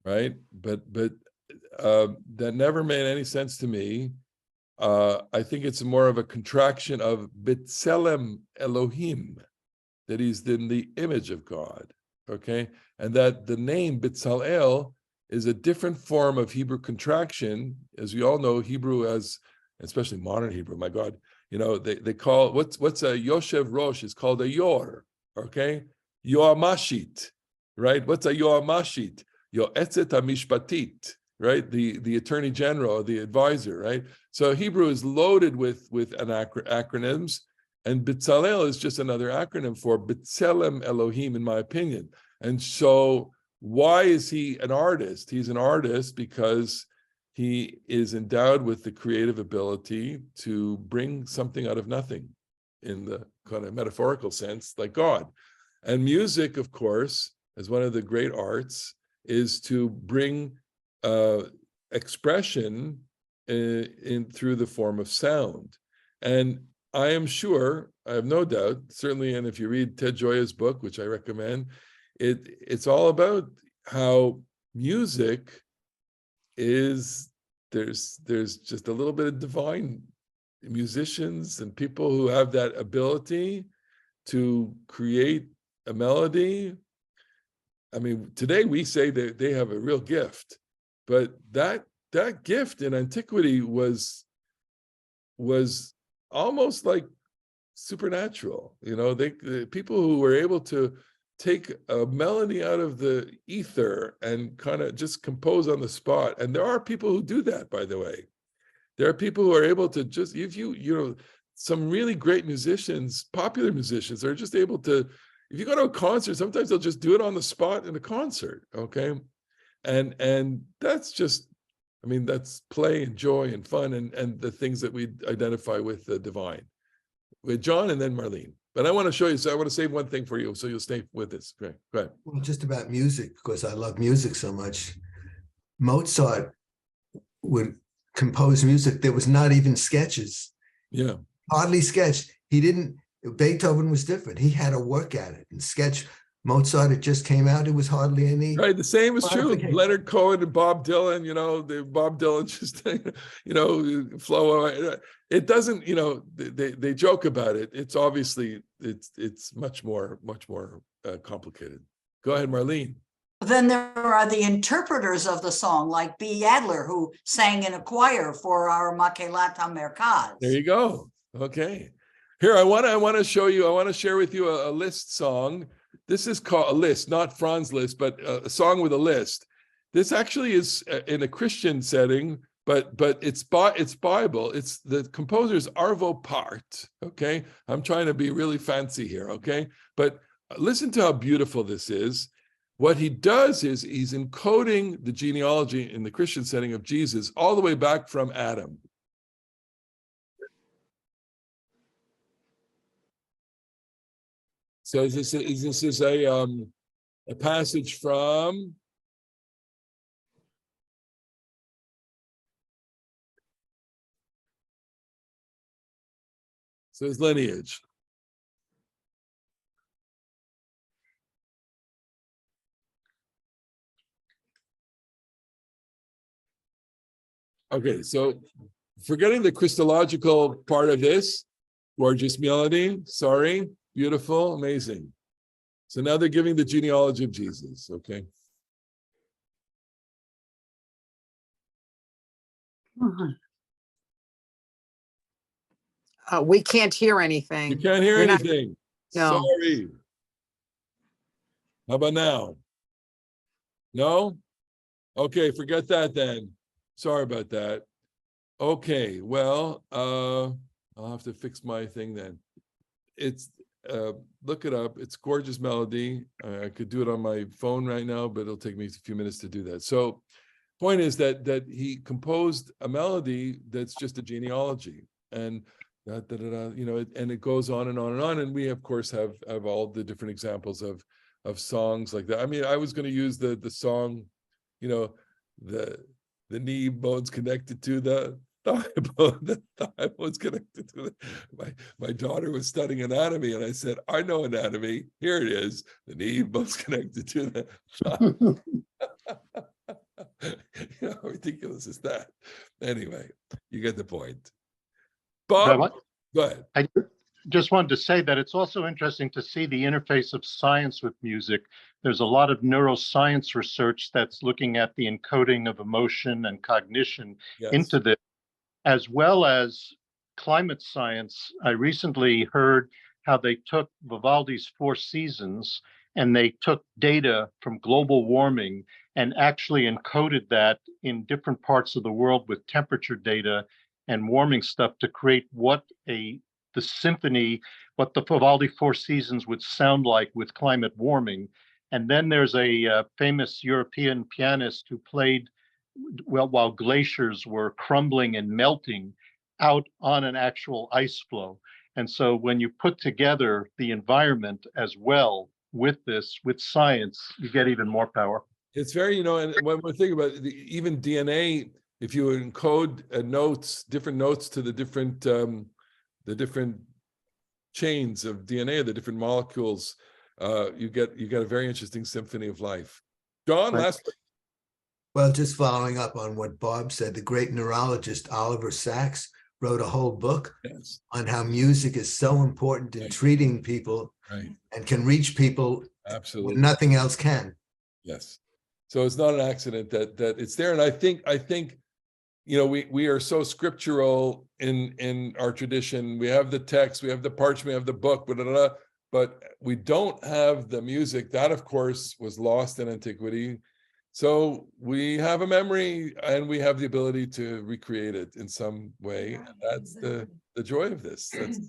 right? But that never made any sense to me. I think it's more of a contraction of B'Tselem Elohim, that he's in the image of God, okay? And that the name Bezalel is a different form of Hebrew contraction. As we all know, Hebrew as, especially modern Hebrew, my God, they call, what's a Yoshev Rosh is called a Yor, okay? Yoamashit, right? What's a Yoamashit? Yoetzet HaMishpatit, right? The attorney general, the advisor, right? So Hebrew is loaded with acronyms, and Bezalel is just another acronym for B'Tselem Elohim, in my opinion. And so why is he an artist? He's an artist because he is endowed with the creative ability to bring something out of nothing, in the kind of metaphorical sense, like God. And music, of course, as one of the great arts, is to bring expression through the form of sound. And I am sure, I have no doubt, certainly, and if you read Ted Gioia's book, which I recommend, it's all about how music is, there's just a little bit of divine musicians and people who have that ability to create a melody. I mean, today we say that they have a real gift, but that gift in antiquity was almost like supernatural. The people who were able to take a melody out of the ether and kind of just compose on the spot. And there are people who do that, by the way. There are people who are able to just, if some really great musicians, popular musicians, are just able to, if you go to a concert, sometimes they'll just do it on the spot in a concert, okay? And that's just, that's play and joy and fun and the things that we identify with the divine. With John and then Marlene. But I want to show you, so I want to save one thing for you, so you'll stay with us. Great, go ahead. Well, just about music, because I love music so much. Mozart would compose music. There was not even sketches. Yeah. Hardly sketched. Beethoven was different. He had to work at it and sketch. Mozart, it just came out. It was hardly any. Right. The same is true. Leonard Cohen and Bob Dylan, Bob Dylan just, flow away. It doesn't, they joke about it. It's obviously, it's much more complicated. Go ahead, Marlene. Then there are the interpreters of the song, like B. Adler, who sang in a choir for our Makelat HaMerkaz. There you go. Okay. Here, I want to show you, I want to share with you a list song. This is called a list, not Franz Liszt, but a song with a list. This actually is in a Christian setting, but it's Bible. It's the composer's Arvo Part. Okay, I'm trying to be really fancy here. Okay, but listen to how beautiful this is. What he does is he's encoding the genealogy in the Christian setting of Jesus all the way back from Adam. So this is a passage from his lineage. Okay, so forgetting the Christological part of this, gorgeous melody, sorry, beautiful, amazing. So now they're giving the genealogy of Jesus, okay? We can't hear anything. You can't hear We're not- anything. No. Sorry. How about now? No? Okay, forget that then. Sorry about that. Okay, well, I'll have to fix my thing then. It's look it up. It's gorgeous melody. I could do it on my phone right now, but it'll take me a few minutes to do that. So, point is that he composed a melody that's just a genealogy, and you know, and it goes on and on and on. And we of course have all the different examples of songs like that. I mean, I was going to use the song, you know, the knee bone's connected to the thigh bone, the thigh bone's connected to my daughter was studying anatomy, and I said, I know anatomy. Here it is. The knee bone's connected to the thigh. You know, how ridiculous is that? Anyway, you get the point. Bob, go ahead. I just wanted to say that it's also interesting to see the interface of science with music. There's a lot of neuroscience research that's looking at the encoding of emotion and cognition into this, as well as climate science. I recently heard how they took Vivaldi's Four Seasons and they took data from global warming and actually encoded that in different parts of the world with temperature data and warming stuff to create what the symphony, what the Vivaldi Four Seasons would sound like with climate warming. And then there's a famous European pianist who played while glaciers were crumbling and melting out on an actual ice floe. And so when you put together the environment as well with this, with science, you get even more power. It's very, you know, and when we're thinking about even DNA, if you encode notes, different notes to the different chains of DNA, the different molecules, you get a very interesting symphony of life. John, last. Well, just following up on what Bob said, the great neurologist Oliver Sacks wrote a whole book on how music is so important in treating people and can reach people when nothing else can. Yes. So it's not an accident that it's there. And I think, you know, we are so scriptural in our tradition. We have the text, we have the parchment, we have the book, but we don't have the music. That, of course, was lost in antiquity. So we have a memory and we have the ability to recreate it in some way. And that's the joy of this. That's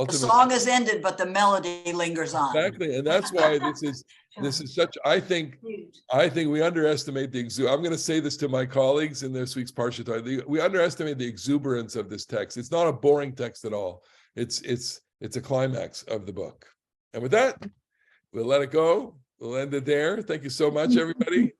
the song is ended, but the melody lingers on. Exactly. And that's why this is such, I think we underestimate the I'm going to say this to my colleagues in this week's Parsha. We underestimate the exuberance of this text. It's not a boring text at all. It's a climax of the book. And with that, we'll let it go. We'll end it there. Thank you so much, everybody.